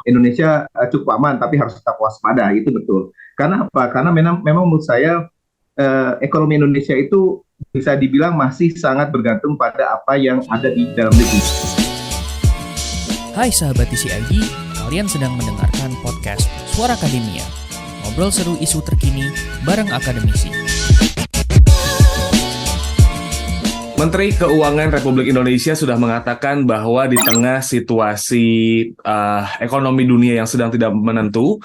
Indonesia cukup aman, tapi harus tetap waspada. Itu betul. Karena apa? Karena memang menurut saya ekonomi Indonesia itu bisa dibilang masih sangat bergantung pada apa yang ada di dalam negeri. Hai sahabat TCID, kalian sedang mendengarkan podcast Suara Akademia. Ngobrol seru isu terkini bareng akademisi. Menteri Keuangan Republik Indonesia sudah mengatakan bahwa di tengah situasi ekonomi dunia yang sedang tidak menentu,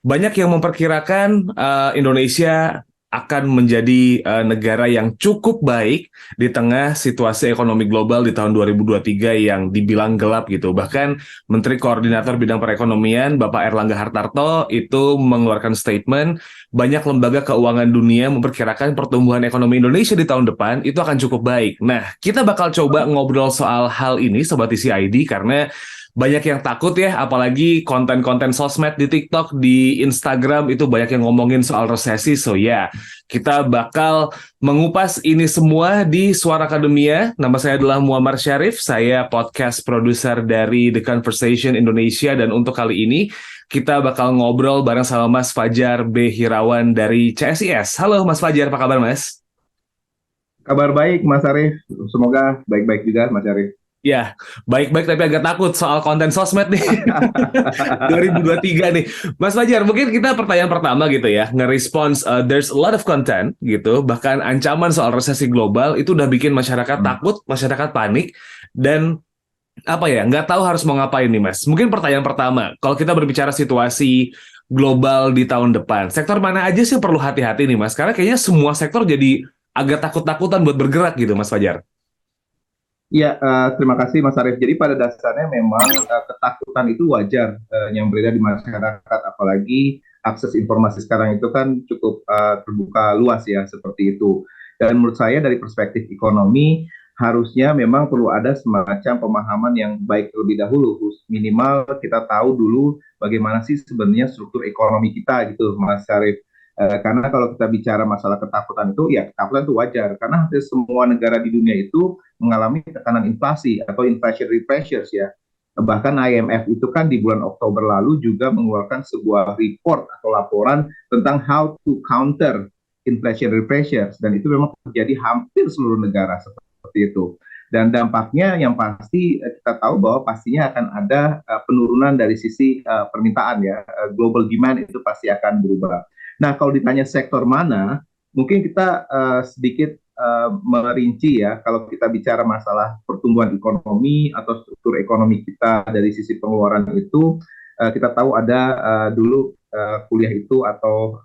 banyak yang memperkirakan Indonesia akan menjadi negara yang cukup baik di tengah situasi ekonomi global di tahun 2023 yang dibilang gelap gitu. Bahkan Menteri Koordinator Bidang Perekonomian Bapak Erlangga Hartarto itu mengeluarkan statement, banyak lembaga keuangan dunia memperkirakan pertumbuhan ekonomi Indonesia di tahun depan itu akan cukup baik. Nah, kita bakal coba ngobrol soal hal ini Sobat TCID karena banyak yang takut ya, apalagi konten-konten sosmed di TikTok, di Instagram itu banyak yang ngomongin soal resesi. So ya, kita bakal mengupas ini semua di Suara Akademia. Nama saya adalah Muammar Syarif, saya podcast produser dari The Conversation Indonesia. Dan untuk kali ini, kita bakal ngobrol bareng sama Mas Fajar B. Hirawan dari CSIS. Halo Mas Fajar, apa kabar Mas? Kabar baik Mas Arif, semoga baik-baik juga Mas Arif. Ya, baik-baik tapi agak takut soal konten sosmed nih. 2023 nih. Mas Fajar, mungkin kita pertanyaan pertama gitu ya, nge-response there's a lot of content gitu, bahkan ancaman soal resesi global itu udah bikin masyarakat takut, masyarakat panik, dan apa ya, nggak tahu harus mau ngapain nih Mas. Mungkin pertanyaan pertama, kalau kita berbicara situasi global di tahun depan, sektor mana aja sih yang perlu hati-hati nih Mas? Karena kayaknya semua sektor jadi agak takut-takutan buat bergerak gitu Mas Fajar. Ya, terima kasih Mas Arief. Jadi pada dasarnya memang ketakutan itu wajar yang beredar di masyarakat, apalagi akses informasi sekarang itu kan cukup terbuka luas ya, seperti itu. Dan menurut saya dari perspektif ekonomi, harusnya memang perlu ada semacam pemahaman yang baik terlebih dahulu. Minimal kita tahu dulu bagaimana sih sebenarnya struktur ekonomi kita gitu, Mas Arief. Karena kalau kita bicara masalah ketakutan itu, ya ketakutan itu wajar. Karena hampir semua negara di dunia itu mengalami tekanan inflasi atau inflationary pressures ya. Bahkan IMF itu kan di bulan Oktober lalu juga mengeluarkan sebuah report atau laporan tentang how to counter inflationary pressures. Dan itu memang terjadi hampir seluruh negara seperti itu. Dan dampaknya yang pasti kita tahu bahwa pastinya akan ada penurunan dari sisi permintaan ya. Global demand itu pasti akan berubah. Nah, kalau ditanya sektor mana, mungkin kita sedikit merinci ya, kalau kita bicara masalah pertumbuhan ekonomi atau struktur ekonomi kita dari sisi pengeluaran itu, kita tahu ada dulu kuliah itu atau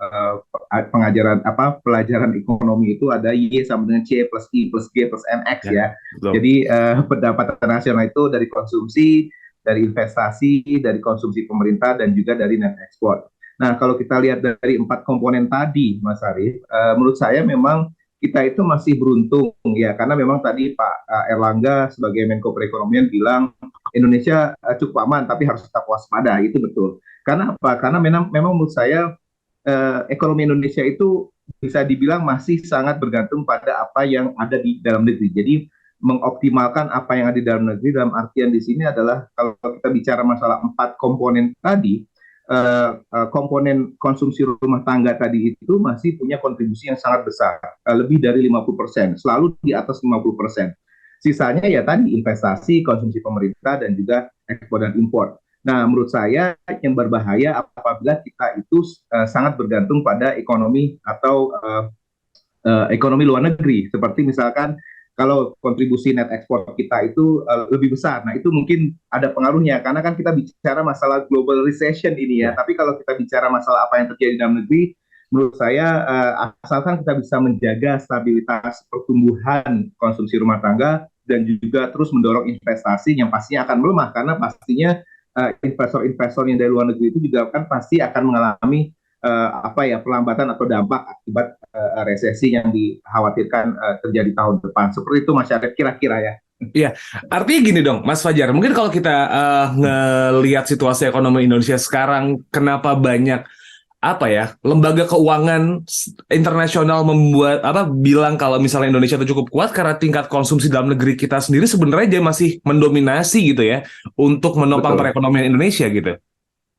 pelajaran ekonomi itu ada Y sama dengan C plus I plus G plus NX ya. Jadi pendapatan nasional itu dari konsumsi, dari investasi, dari konsumsi pemerintah, dan juga dari net export. Nah, kalau kita lihat dari 4 komponen tadi, Mas Arief, menurut saya memang kita itu masih beruntung ya, karena memang tadi Pak Erlangga sebagai Menko Perekonomian bilang Indonesia cukup aman, tapi harus tetap waspada. Itu betul. Karena apa? Karena memang menurut saya ekonomi Indonesia itu bisa dibilang masih sangat bergantung pada apa yang ada di dalam negeri. Jadi mengoptimalkan apa yang ada di dalam negeri, dalam artian di sini adalah kalau kita bicara masalah 4 komponen tadi, komponen konsumsi rumah tangga tadi itu masih punya kontribusi yang sangat besar, lebih dari 50%, selalu di atas 50%. Sisanya ya tadi investasi, konsumsi pemerintah, dan juga ekspor dan impor. Nah, menurut saya yang berbahaya apabila kita itu sangat bergantung pada ekonomi atau ekonomi luar negeri, seperti misalkan kalau kontribusi net ekspor kita itu lebih besar, nah itu mungkin ada pengaruhnya, karena kan kita bicara masalah global recession ini ya, tapi kalau kita bicara masalah apa yang terjadi di dalam negeri, menurut saya asalkan kita bisa menjaga stabilitas pertumbuhan konsumsi rumah tangga, dan juga terus mendorong investasi yang pastinya akan melemah, karena pastinya investor-investor yang dari luar negeri itu juga kan pasti akan mengalami pelambatan atau dampak akibat resesi yang dikhawatirkan terjadi tahun depan. Seperti itu masyarakat kira-kira ya. Iya, artinya gini dong, Mas Fajar. Mungkin kalau kita ngelihat situasi ekonomi Indonesia sekarang, kenapa banyak lembaga keuangan internasional bilang kalau misalnya Indonesia itu cukup kuat karena tingkat konsumsi dalam negeri kita sendiri sebenarnya dia masih mendominasi gitu ya untuk menopang perekonomian Indonesia gitu.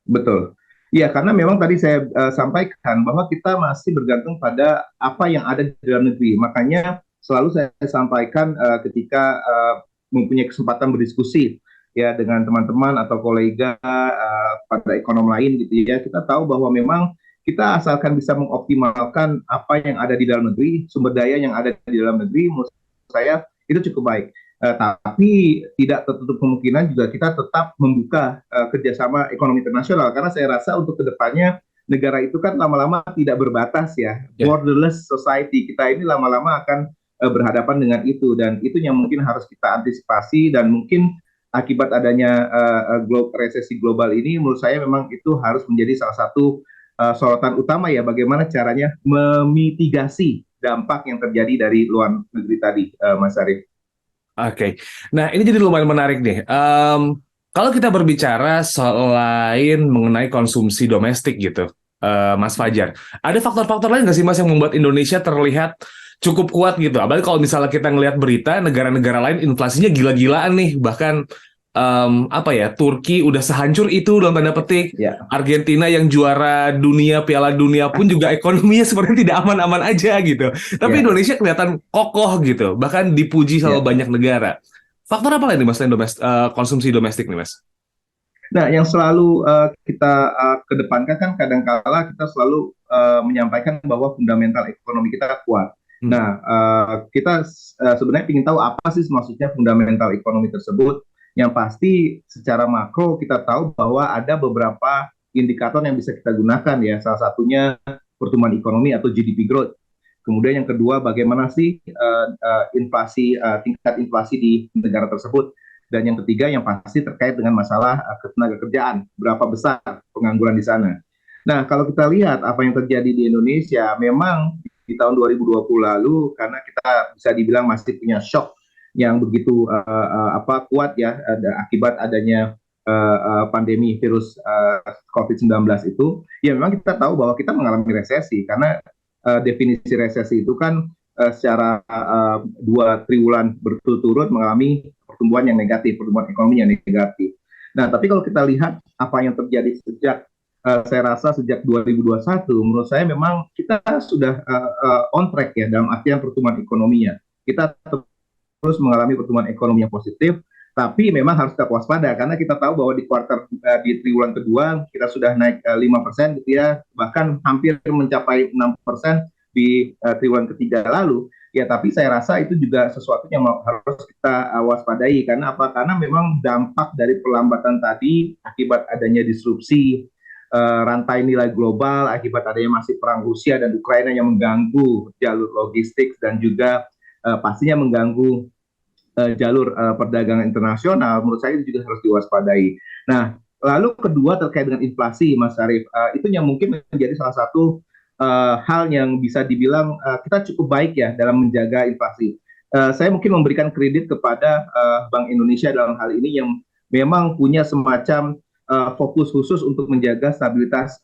Betul. Iya, karena memang tadi saya sampaikan bahwa kita masih bergantung pada apa yang ada di dalam negeri. Makanya selalu saya sampaikan ketika mempunyai kesempatan berdiskusi ya dengan teman-teman atau kolega pada ekonom lain gitu ya. Kita tahu bahwa memang kita asalkan bisa mengoptimalkan apa yang ada di dalam negeri, sumber daya yang ada di dalam negeri, menurut saya itu cukup baik. Tapi tidak tertutup kemungkinan juga kita tetap membuka kerjasama ekonomi internasional karena saya rasa untuk kedepannya negara itu kan lama-lama tidak berbatas ya, borderless society kita ini lama-lama akan berhadapan dengan itu dan itu yang mungkin harus kita antisipasi dan mungkin akibat adanya resesi global ini menurut saya memang itu harus menjadi salah satu sorotan utama ya bagaimana caranya memitigasi dampak yang terjadi dari luar negeri tadi, Mas Arief. Oke, nah ini jadi lumayan menarik nih. Kalau kita berbicara selain mengenai konsumsi domestik gitu, Mas Fajar, ada faktor-faktor lain nggak sih Mas yang membuat Indonesia terlihat cukup kuat gitu? Apalagi kalau misalnya kita ngelihat berita negara-negara lain inflasinya gila-gilaan nih, bahkan Turki udah sehancur itu dalam tanda petik. Argentina yang juara dunia Piala Dunia pun juga ekonominya sepertinya tidak aman-aman aja gitu. Tapi Indonesia kelihatan kokoh gitu, bahkan dipuji sama banyak negara. Faktor apa lagi Mas konsumsi domestik nih Mas? Nah, yang selalu kita kedepankan kan kadang-kala kita selalu menyampaikan bahwa fundamental ekonomi kita kuat. Nah, kita sebenarnya ingin tahu apa sih maksudnya fundamental ekonomi tersebut. Yang pasti secara makro kita tahu bahwa ada beberapa indikator yang bisa kita gunakan ya. Salah satunya pertumbuhan ekonomi atau GDP growth. Kemudian yang kedua bagaimana sih tingkat inflasi di negara tersebut. Dan yang ketiga yang pasti terkait dengan masalah ketenaga kerjaan. Berapa besar pengangguran di sana. Nah kalau kita lihat apa yang terjadi di Indonesia memang di tahun 2020 lalu karena kita bisa dibilang masih punya shock yang begitu kuat ya akibat adanya pandemi virus COVID-19 itu, ya memang kita tahu bahwa kita mengalami resesi karena definisi resesi itu kan secara 2 triwulan berturut-turut mengalami pertumbuhan yang negatif, pertumbuhan ekonomi yang negatif. Nah, tapi kalau kita lihat apa yang terjadi sejak saya rasa sejak 2021, menurut saya memang kita sudah on track ya dalam artian pertumbuhan ekonominya. Kita terus mengalami pertumbuhan ekonomi yang positif, tapi memang harus kita waspada karena kita tahu bahwa di triwulan kedua kita sudah naik 5% gitu ya, bahkan hampir mencapai 6% di triwulan ketiga lalu. Ya, tapi saya rasa itu juga sesuatu yang harus kita waspadai karena apa? Karena memang dampak dari pelambatan tadi akibat adanya disrupsi rantai nilai global akibat adanya masih perang Rusia dan Ukraina yang mengganggu jalur logistik dan juga pastinya mengganggu jalur perdagangan internasional, menurut saya itu juga harus diwaspadai. Nah, lalu kedua terkait dengan inflasi, Mas Arief, itu yang mungkin menjadi salah satu hal yang bisa dibilang kita cukup baik ya dalam menjaga inflasi. Saya mungkin memberikan kredit kepada Bank Indonesia dalam hal ini yang memang punya semacam fokus khusus untuk menjaga stabilitas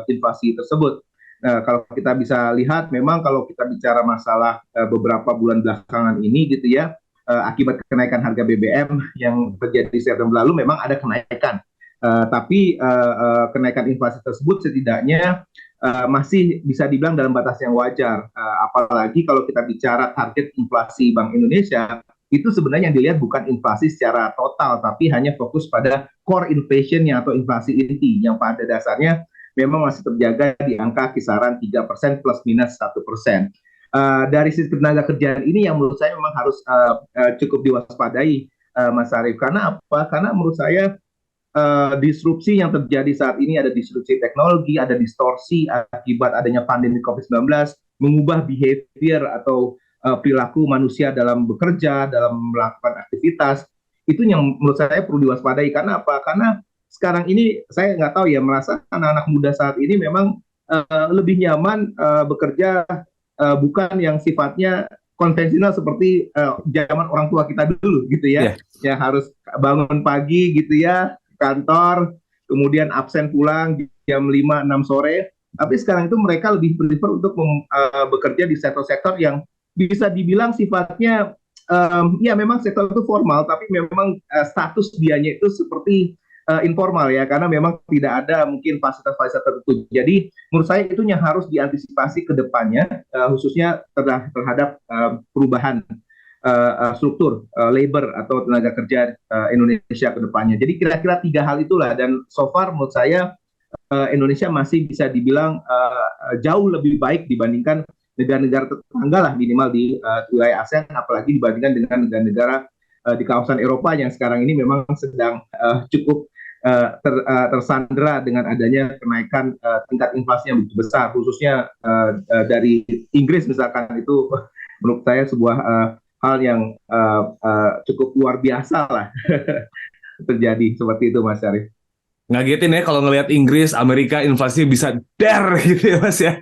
inflasi tersebut. Nah, kalau kita bisa lihat, memang kalau kita bicara masalah beberapa bulan belakangan ini gitu ya, akibat kenaikan harga BBM yang terjadi di September lalu memang ada kenaikan. Tapi kenaikan inflasi tersebut setidaknya masih bisa dibilang dalam batas yang wajar. Apalagi kalau kita bicara target inflasi Bank Indonesia, itu sebenarnya yang dilihat bukan inflasi secara total, tapi hanya fokus pada core inflation-nya atau inflasi inti yang pada dasarnya memang masih terjaga di angka kisaran 3% plus minus 1%. Dari sisi tenaga kerjaan ini yang menurut saya memang harus cukup diwaspadai, Mas Arief. Karena apa? Karena menurut saya disrupsi yang terjadi saat ini ada disrupsi teknologi, ada distorsi akibat adanya pandemi COVID-19, mengubah behavior atau perilaku manusia dalam bekerja, dalam melakukan aktivitas. Itu yang menurut saya perlu diwaspadai. Karena apa? Karena sekarang ini saya nggak tahu ya, merasa anak-anak muda saat ini memang lebih nyaman bekerja bukan yang sifatnya konvensional seperti zaman orang tua kita dulu gitu ya. Ya harus bangun pagi gitu ya, kantor, kemudian absen pulang jam 5-6 sore. Tapi sekarang itu mereka lebih prefer untuk bekerja di sektor-sektor yang bisa dibilang sifatnya ya memang sektor itu formal, tapi memang status dianya itu seperti informal ya, karena memang tidak ada mungkin fasilitas-fasilitas tertentu. Jadi menurut saya itu yang harus diantisipasi ke depannya, khususnya terhadap perubahan struktur labor atau tenaga kerja Indonesia ke depannya. Jadi kira-kira 3 hal itulah, dan so far menurut saya Indonesia masih bisa dibilang jauh lebih baik dibandingkan negara-negara tetangga lah, minimal di wilayah ASEAN, apalagi dibandingkan dengan negara-negara di kawasan Eropa yang sekarang ini memang sedang cukup tersandera dengan adanya kenaikan tingkat inflasi yang begitu besar, khususnya dari Inggris misalkan. Itu menurut saya sebuah hal yang cukup luar biasa lah terjadi seperti itu, Mas Syarif. Ngagetin ya kalau ngelihat Inggris, Amerika inflasinya bisa gitu ya Mas ya.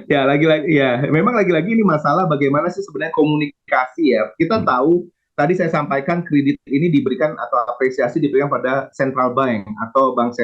Ya, lagi-lagi ya, memang lagi-lagi ini masalah bagaimana sih sebenarnya komunikasi ya. Kita tahu tadi saya sampaikan kredit ini diberikan atau apresiasi diberikan pada central bank atau bank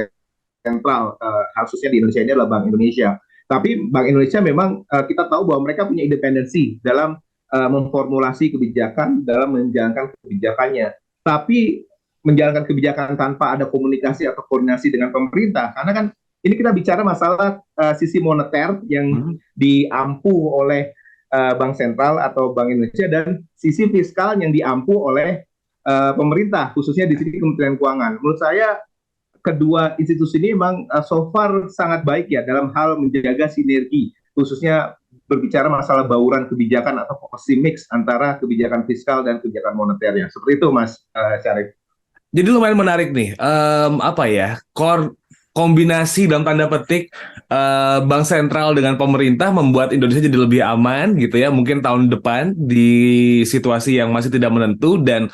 sentral, khususnya di Indonesia ini adalah Bank Indonesia. Tapi Bank Indonesia memang kita tahu bahwa mereka punya independensi dalam memformulasi kebijakan, dalam menjalankan kebijakannya. Tapi menjalankan kebijakan tanpa ada komunikasi atau koordinasi dengan pemerintah, karena kan ini kita bicara masalah sisi moneter yang diampu oleh Bank Sentral atau Bank Indonesia, dan sisi fiskal yang diampu oleh pemerintah, khususnya di sini Kementerian Keuangan. Menurut saya kedua institusi ini memang so far sangat baik ya dalam hal menjaga sinergi, khususnya berbicara masalah bauran kebijakan atau policy mix antara kebijakan fiskal dan kebijakan moneternya. Seperti itu, Mas Syarif. Jadi lumayan menarik nih, kombinasi dalam tanda petik bank sentral dengan pemerintah membuat Indonesia jadi lebih aman gitu ya, mungkin tahun depan di situasi yang masih tidak menentu, dan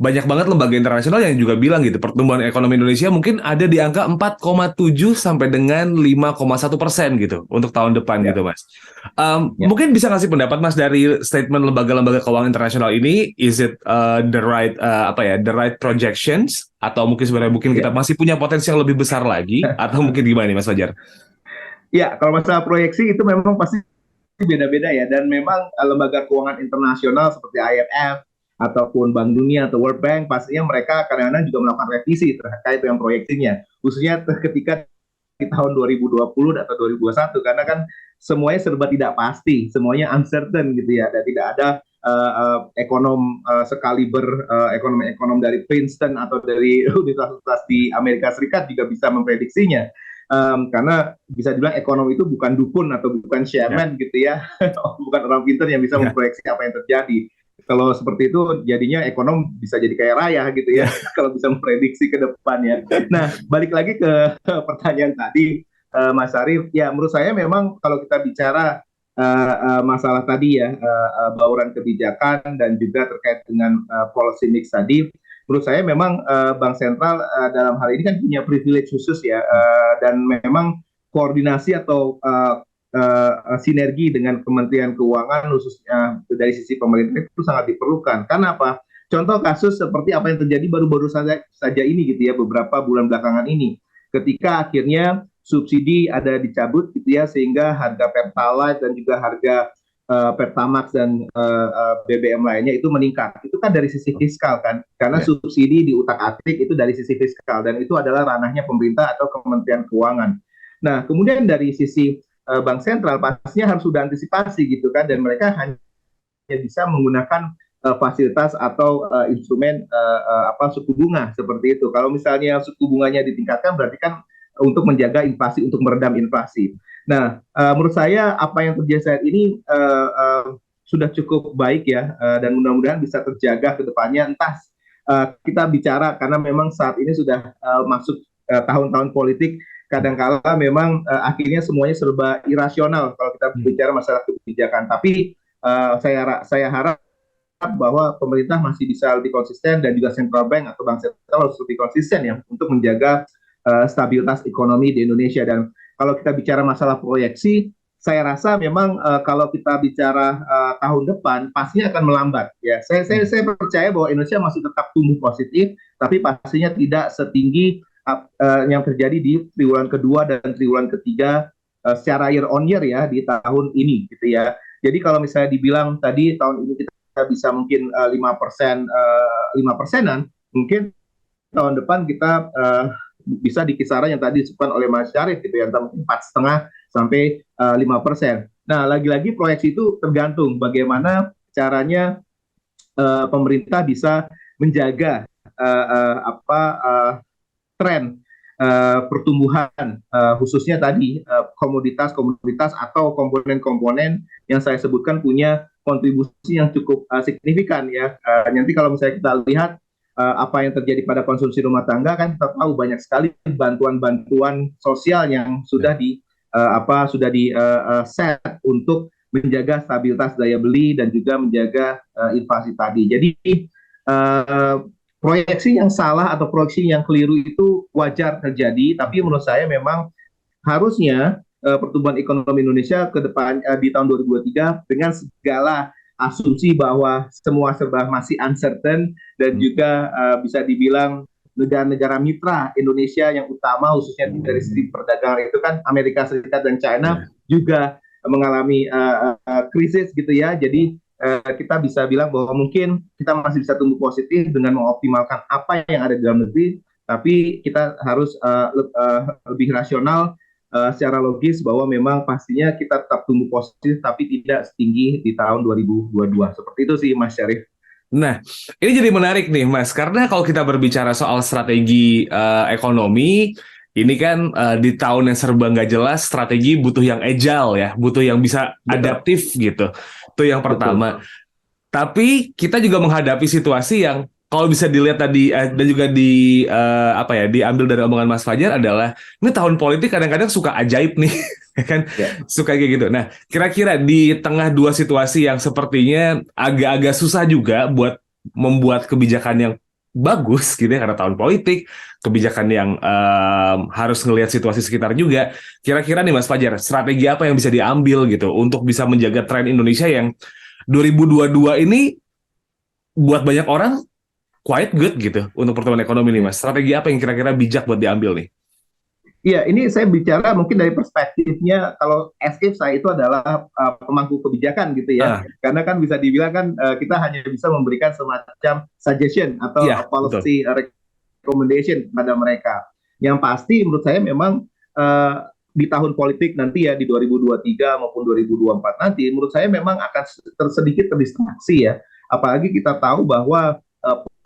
banyak banget lembaga internasional yang juga bilang gitu pertumbuhan ekonomi Indonesia mungkin ada di angka 4,7 sampai dengan 5,1% gitu untuk tahun depan gitu, Mas. Mungkin bisa ngasih pendapat Mas dari statement lembaga-lembaga keuangan internasional ini, is it the right projections, atau mungkin sebenarnya kita masih punya potensi yang lebih besar lagi, atau mungkin gimana nih Mas Fajar? Ya, kalau masalah proyeksi itu memang pasti beda-beda ya, dan memang lembaga keuangan internasional seperti IMF ataupun Bank Dunia atau World Bank, pastinya mereka kadang-kadang juga melakukan revisi terkait dengan proyeksinya, khususnya ketika di tahun 2020 atau 2021, karena kan semuanya serba tidak pasti, semuanya uncertain gitu ya, dan tidak ada ekonom sekaliber ekonom dari Princeton atau dari universitas di Amerika Serikat juga bisa memprediksinya. Karena bisa dibilang ekonom itu bukan dukun atau bukan shaman gitu ya, bukan orang pintar yang bisa memproyeksi apa yang terjadi. Kalau seperti itu jadinya ekonom bisa jadi kaya raya gitu ya, kalau bisa memprediksi ke depannya. Nah, balik lagi ke pertanyaan tadi, Mas Arief, ya menurut saya memang kalau kita bicara masalah tadi ya, bauran kebijakan dan juga terkait dengan policy mix tadi, menurut saya memang Bank Sentral dalam hal ini kan punya privilege khusus ya, dan memang koordinasi atau sinergi dengan Kementerian Keuangan khususnya dari sisi pemerintah itu sangat diperlukan. Karena apa? Contoh kasus seperti apa yang terjadi baru-baru saja ini gitu ya, beberapa bulan belakangan ini, ketika akhirnya subsidi ada dicabut gitu ya, sehingga harga Pertalite dan juga harga Pertamax dan BBM lainnya itu meningkat. Itu kan dari sisi fiskal kan, karena subsidi diutak-atik itu dari sisi fiskal, dan itu adalah ranahnya pemerintah atau Kementerian Keuangan. Nah, kemudian dari sisi Bank Sentral pastinya harus sudah antisipasi gitu kan, dan mereka hanya bisa menggunakan fasilitas atau instrumen suku bunga seperti itu. Kalau misalnya suku bunganya ditingkatkan, berarti kan untuk menjaga inflasi, untuk meredam inflasi. Nah, menurut saya apa yang terjadi saat ini sudah cukup baik ya, dan mudah-mudahan bisa terjaga ke depannya. Entah kita bicara karena memang saat ini sudah masuk tahun-tahun politik, kadang-kala memang akhirnya semuanya serba irasional kalau kita bicara masalah kebijakan. Tapi saya harap bahwa pemerintah masih bisa lebih konsisten, dan juga central bank atau bank sentral harus lebih konsisten ya untuk menjaga stabilitas ekonomi di Indonesia. Dan kalau kita bicara masalah proyeksi, saya rasa memang kalau kita bicara tahun depan pastinya akan melambat ya. Saya percaya bahwa Indonesia masih tetap tumbuh positif, tapi pastinya tidak setinggi yang terjadi di triwulan kedua dan triwulan ketiga secara year on year ya di tahun ini gitu ya. Jadi kalau misalnya dibilang tadi tahun ini kita bisa mungkin 5%, 5%-an, mungkin tahun depan kita bisa di kisaran yang tadi disebutkan oleh Mas Syarif gitu ya, antara 4,5 sampai 5%. Nah, lagi-lagi proyeksi itu tergantung bagaimana caranya pemerintah bisa menjaga tren pertumbuhan, khususnya tadi komoditas-komoditas atau komponen-komponen yang saya sebutkan punya kontribusi yang cukup signifikan ya. Nanti kalau misalnya kita lihat apa yang terjadi pada konsumsi rumah tangga, kan kita tahu banyak sekali bantuan-bantuan sosial yang sudah di set untuk menjaga stabilitas daya beli dan juga menjaga inflasi tadi. Jadi proyeksi yang salah atau proyeksi yang keliru itu wajar terjadi, tapi menurut saya memang harusnya pertumbuhan ekonomi Indonesia ke depan di tahun 2023 dengan segala asumsi bahwa semua serba masih uncertain dan juga bisa dibilang negara-negara mitra Indonesia yang utama khususnya dari sisi perdagangan itu kan Amerika Serikat dan China juga mengalami krisis gitu ya. Jadi kita bisa bilang bahwa mungkin kita masih bisa tumbuh positif dengan mengoptimalkan apa yang ada di dalam negeri, tapi kita harus lebih rasional secara logis bahwa memang pastinya kita tetap tumbuh positif tapi tidak setinggi di tahun 2022. Seperti itu sih Mas Syarif. Nah, ini jadi menarik nih Mas, karena kalau kita berbicara soal strategi ekonomi, ini kan di tahun yang serba nggak jelas, strategi butuh yang agile ya, butuh yang bisa adaptif gitu. Itu yang pertama. Betul. Tapi kita juga menghadapi situasi yang kalau bisa dilihat tadi dan juga diambil dari omongan Mas Fajar adalah ini tahun politik kadang-kadang suka ajaib nih, kan suka kayak gitu. Nah, kira-kira di tengah dua situasi yang sepertinya agak-agak susah juga buat membuat kebijakan yang bagus gitu ya, karena tahun politik, kebijakan yang harus ngelihat situasi sekitar juga. Kira-kira nih Mas Fajar, strategi apa yang bisa diambil gitu untuk bisa menjaga tren Indonesia yang 2022 ini buat banyak orang quite good gitu untuk pertumbuhan ekonomi nih Mas. Strategi apa yang kira-kira bijak buat diambil nih? Iya, ini saya bicara mungkin dari perspektifnya, kalau as if saya itu adalah pemangku kebijakan gitu ya. Karena kan bisa dibilang kan kita hanya bisa memberikan semacam suggestion atau policy recommendation pada mereka. Yang pasti menurut saya memang di tahun politik nanti ya, di 2023 maupun 2024 nanti, menurut saya memang akan sedikit terdistraksi ya. Apalagi kita tahu bahwa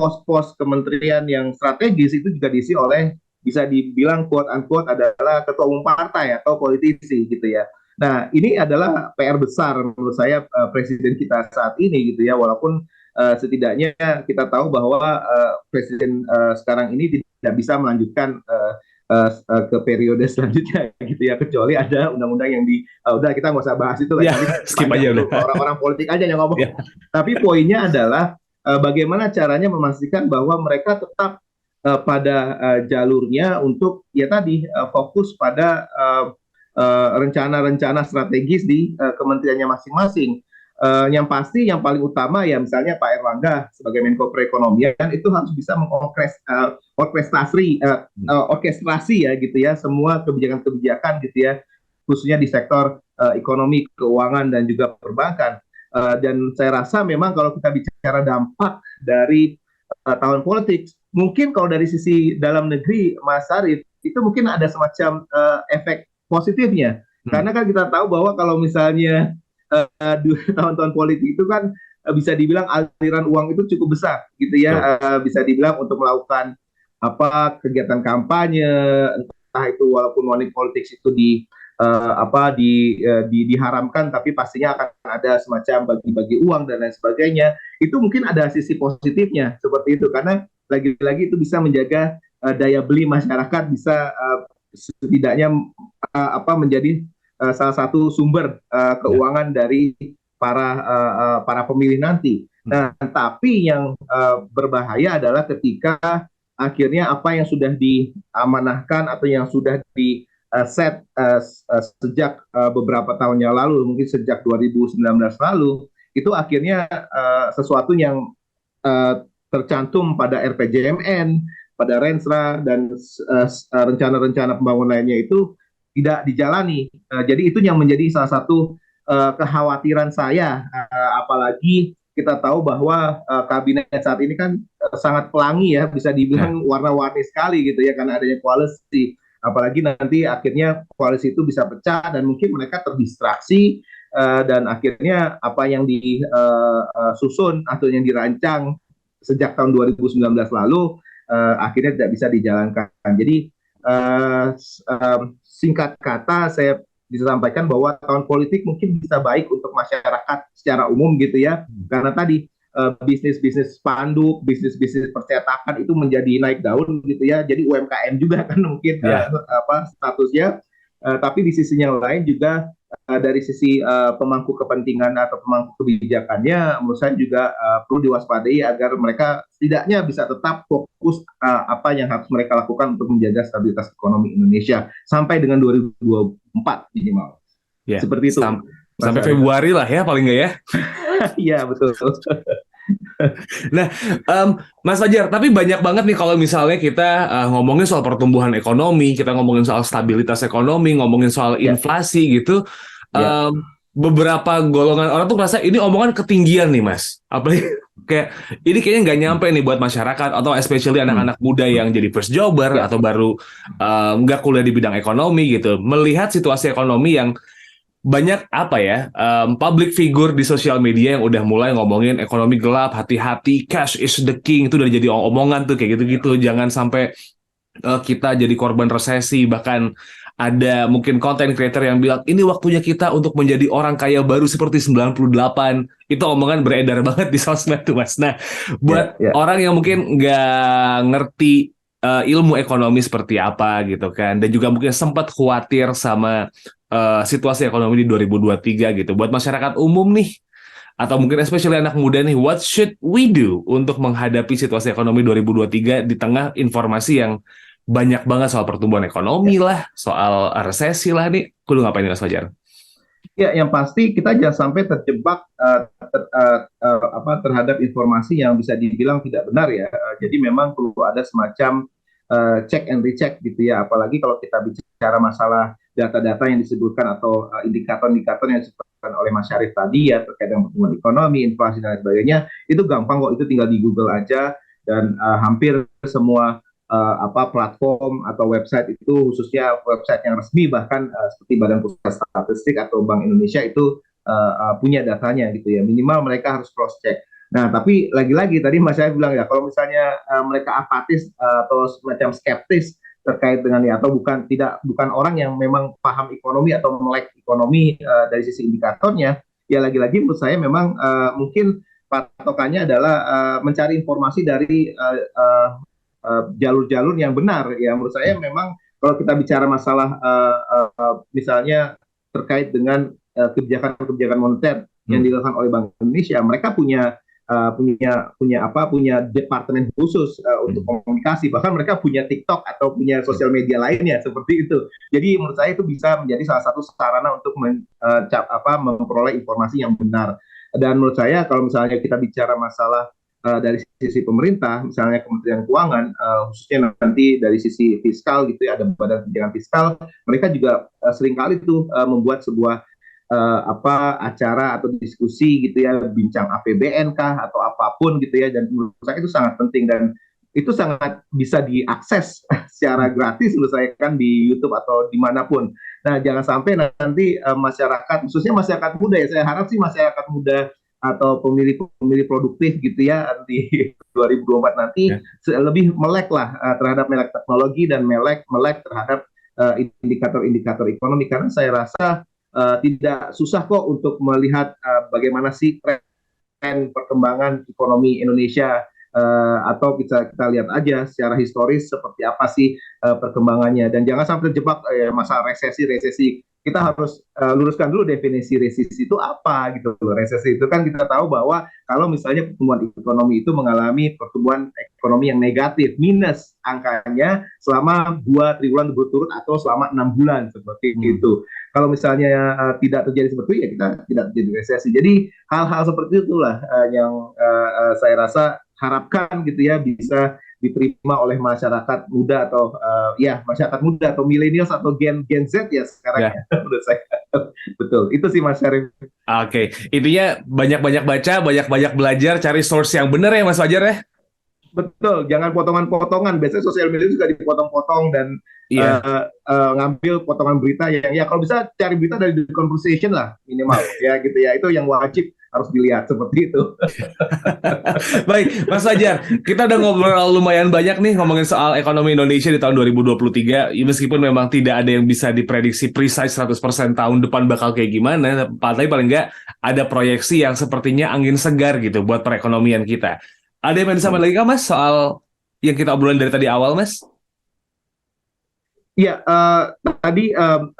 pos-pos kementerian yang strategis itu juga diisi oleh, bisa dibilang quote-unquote adalah ketua umum partai atau politisi gitu ya. Nah, ini adalah PR besar menurut saya presiden kita saat ini gitu ya, walaupun setidaknya kita tahu bahwa presiden sekarang ini tidak bisa melanjutkan ke periode selanjutnya gitu ya, kecuali ada undang-undang yang udah kita nggak usah bahas itu lah, skip aja udah. Orang-orang politik aja yang ngomong. Tapi poinnya adalah bagaimana caranya memastikan bahwa mereka tetap pada jalurnya untuk ya tadi fokus pada rencana-rencana strategis di kementeriannya masing-masing. Yang pasti yang paling utama ya misalnya Pak Erlangga sebagai Menko Perekonomian itu harus bisa orkestrasi ya gitu ya semua kebijakan-kebijakan gitu ya, khususnya di sektor ekonomi, keuangan dan juga perbankan. Dan saya rasa memang kalau kita bicara dampak dari tahun politik, mungkin kalau dari sisi dalam negeri Mas Syarif itu mungkin ada semacam efek positifnya. Karena kan kita tahu bahwa kalau misalnya tahun-tahun politik itu kan bisa dibilang aliran uang itu cukup besar gitu ya, bisa dibilang untuk melakukan kegiatan kampanye, entah itu walaupun money politics itu diharamkan, tapi pastinya akan ada semacam bagi-bagi uang dan lain sebagainya. Itu mungkin ada sisi positifnya seperti itu, karena lagi-lagi itu bisa menjaga daya beli masyarakat, bisa setidaknya menjadi salah satu sumber keuangan dari para pemilih nanti. Nah, tapi yang berbahaya adalah ketika akhirnya apa yang sudah diamanahkan atau yang sudah set sejak beberapa tahun yang lalu, mungkin sejak 2019 lalu, itu akhirnya sesuatu yang tercantum pada RPJMN, pada Renstra, dan rencana-rencana pembangunan lainnya itu tidak dijalani. Jadi itu yang menjadi salah satu kekhawatiran saya, apalagi kita tahu bahwa kabinet saat ini kan sangat pelangi ya, bisa dibilang warna-warni sekali gitu ya, karena adanya koalisi. Apalagi nanti akhirnya koalisi itu bisa pecah dan mungkin mereka terdistraksi dan akhirnya apa yang disusun atau yang dirancang sejak tahun 2019 lalu akhirnya tidak bisa dijalankan. Jadi singkat kata saya bisa sampaikan bahwa tahun politik mungkin bisa baik untuk masyarakat secara umum gitu ya, karena tadi bisnis-bisnis spanduk, bisnis-bisnis percetakan itu menjadi naik daun gitu ya, jadi UMKM juga kan mungkin statusnya, tapi di sisi yang lain juga dari sisi pemangku kepentingan atau pemangku kebijakannya, menurut saya juga perlu diwaspadai agar mereka setidaknya bisa tetap fokus apa yang harus mereka lakukan untuk menjaga stabilitas ekonomi Indonesia sampai dengan 2024 minimal. Ya, seperti itu. Sampai Februari lah ya paling nggak ya? Iya betul. Nah, Mas Fajar, tapi banyak banget nih kalau misalnya kita ngomongin soal pertumbuhan ekonomi, kita ngomongin soal stabilitas ekonomi, ngomongin soal inflasi gitu. Beberapa golongan orang tuh merasa ini omongan ketinggian nih, Mas. Apalagi kayak ini kayaknya nggak nyampe nih buat masyarakat atau especially anak-anak muda yang jadi first jobber atau baru nggak kuliah di bidang ekonomi gitu. Melihat situasi ekonomi yang banyak public figure di sosial media yang udah mulai ngomongin ekonomi gelap, hati-hati, cash is the king, itu udah jadi omongan tuh kayak gitu-gitu. Jangan sampai kita jadi korban resesi. Bahkan ada mungkin content creator yang bilang ini waktunya kita untuk menjadi orang kaya baru seperti 98. Itu omongan beredar banget di sosmed tuh, Mas. Nah, buat orang yang mungkin nggak ngerti ilmu ekonomi seperti apa gitu kan, dan juga mungkin sempat khawatir sama situasi ekonomi di 2023 gitu. Buat masyarakat umum nih, atau mungkin especially anak muda nih, what should we do untuk menghadapi situasi ekonomi 2023 di tengah informasi yang banyak banget soal pertumbuhan ekonomi lah, soal resesi lah nih. Kudu ngapain Mas Fajar? Ya, yang pasti kita jangan sampai terjebak terhadap informasi yang bisa dibilang tidak benar ya. Jadi memang perlu ada semacam check and recheck gitu ya. Apalagi kalau kita bicara masalah data-data yang disebutkan atau indikator-indikator yang disebutkan oleh Mas Syarif tadi ya, terkait dengan pertumbuhan ekonomi, inflasi dan lain sebagainya, itu gampang kok, itu tinggal di Google aja, dan hampir semua platform atau website itu, khususnya website yang resmi bahkan seperti Badan Pusat Statistik atau Bank Indonesia itu punya datanya gitu ya. Minimal mereka harus cross check. Nah, tapi lagi-lagi tadi Mas Syarif bilang ya, kalau misalnya mereka apatis atau semacam skeptis terkait dengan atau bukan orang yang memang paham ekonomi atau melek ekonomi dari sisi indikatornya, ya lagi-lagi menurut saya memang mungkin patokannya adalah mencari informasi dari jalur-jalur yang benar ya. Menurut saya memang kalau kita bicara masalah misalnya terkait dengan kebijakan-kebijakan moneter yang dilakukan oleh Bank Indonesia, mereka punya departemen khusus untuk komunikasi, bahkan mereka punya TikTok atau punya sosial media lainnya seperti itu. Jadi menurut saya itu bisa menjadi salah satu sarana untuk memperoleh informasi yang benar. Dan menurut saya kalau misalnya kita bicara masalah dari sisi pemerintah, misalnya Kementerian Keuangan, khususnya nanti dari sisi fiskal gitu ya, ada Badan Kebijakan Fiskal, mereka juga seringkali tuh membuat sebuah acara atau diskusi gitu ya, bincang APBN kah atau apapun gitu ya, dan menurut saya itu sangat penting dan itu sangat bisa diakses secara gratis menurut saya kan di YouTube atau dimanapun. Nah, jangan sampai nanti masyarakat, khususnya masyarakat muda ya, saya harap sih masyarakat muda atau pemilih produktif gitu ya di 2024 nanti lebih melek lah terhadap melek teknologi dan melek terhadap indikator-indikator ekonomi, karena saya rasa tidak susah kok untuk melihat bagaimana sih tren perkembangan ekonomi Indonesia, atau kita lihat aja secara historis seperti apa sih perkembangannya, dan jangan sampai terjebak masalah resesi. Kita harus luruskan dulu definisi resesi itu apa gitu loh. Resesi itu kan kita tahu bahwa kalau misalnya pertumbuhan ekonomi itu mengalami pertumbuhan ekonomi yang negatif, minus angkanya selama 2 triwulan berturut atau selama 6 bulan seperti itu. Kalau misalnya tidak terjadi seperti itu ya kita tidak terjadi resesi. Jadi hal-hal seperti itulah yang saya rasa harapkan gitu ya bisa diterima oleh masyarakat muda atau masyarakat muda atau milenials atau Gen Z ya sekarang ya. Menurut saya betul itu sih Mas Syarif. Oke, intinya banyak-banyak baca, banyak-banyak belajar, cari source yang benar ya Mas Fajar ya? Betul, jangan potongan-potongan. Biasanya sosial media juga dipotong-potong dan Iya. ngambil potongan berita yang ya kalau bisa cari berita dari The Conversation lah minimal ya gitu ya. Itu yang wajib harus dilihat seperti itu. Baik, Mas Fajar, kita udah ngobrol lumayan banyak nih ngomongin soal ekonomi Indonesia di tahun 2023. Ya, meskipun memang tidak ada yang bisa diprediksi precise 100% tahun depan bakal kayak gimana, tapi paling nggak ada proyeksi yang sepertinya angin segar gitu buat perekonomian kita. Ada yang mau disampaikan lagi kah Mas soal yang kita obrolin dari tadi awal, Mas? Ya, tadi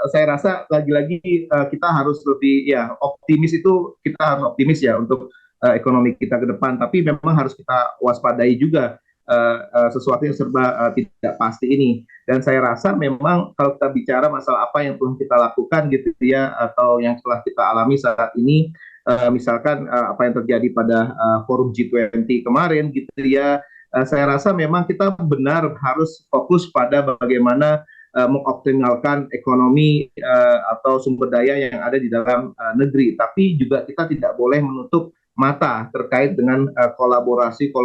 saya rasa lagi-lagi kita harus lebih ya optimis itu kita harus optimis ya untuk ekonomi kita ke depan. Tapi memang harus kita waspadai juga sesuatu yang serba tidak pasti ini. Dan saya rasa memang kalau kita bicara masalah apa yang telah kita lakukan gitu ya atau yang telah kita alami saat ini, misalkan apa yang terjadi pada forum G20 kemarin gitu ya, saya rasa memang kita benar harus fokus pada bagaimana mengoptimalkan ekonomi atau sumber daya yang ada di dalam negeri. Tapi juga kita tidak boleh menutup mata terkait dengan kolaborasi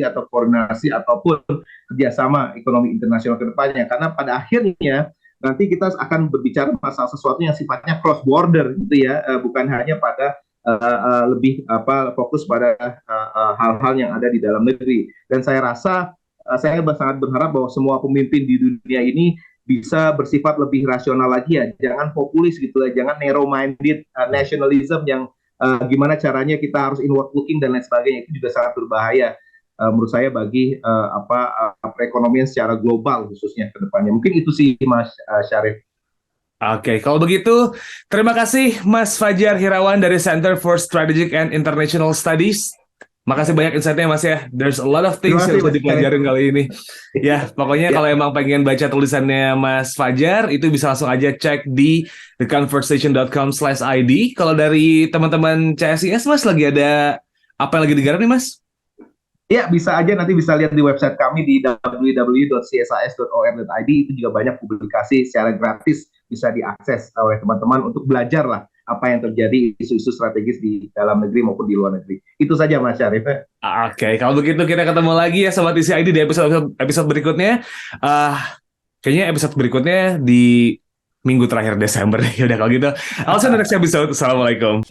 atau koordinasi ataupun kerjasama ekonomi internasional ke depannya. Karena pada akhirnya nanti kita akan berbicara masalah sesuatu yang sifatnya cross border gitu ya, bukan hanya pada lebih fokus pada hal-hal yang ada di dalam negeri. Dan saya rasa saya sangat berharap bahwa semua pemimpin di dunia ini bisa bersifat lebih rasional lagi ya, jangan populis gitu ya, jangan narrow minded nationalism yang gimana caranya kita harus inward looking dan lain sebagainya, itu juga sangat berbahaya menurut saya bagi perekonomian secara global khususnya ke depannya. Mungkin itu sih Mas Syarif. Oke, kalau begitu terima kasih Mas Fajar Hirawan dari Center for Strategic and International Studies. Makasih banyak insight-nya Mas ya. There's a lot of things yang bisa dipelajarin kali ini. Ya, pokoknya kalau emang pengen baca tulisannya Mas Fajar, itu bisa langsung aja cek di theconversation.com/id. Kalau dari teman-teman CSIS, Mas, lagi ada apa yang lagi digarap nih, Mas? Ya, bisa aja nanti bisa lihat di website kami di www.csis.or.id. Itu juga banyak publikasi secara gratis bisa diakses oleh teman-teman untuk belajar lah apa yang terjadi isu-isu strategis di dalam negeri maupun di luar negeri. Itu saja Mas Syarif. Oke, kalau begitu kita ketemu lagi ya Sobat Isi ID di episode berikutnya. Kayaknya episode berikutnya di minggu terakhir Desember. Yaudah kalau gitu, I'll see you next episode. Assalamualaikum.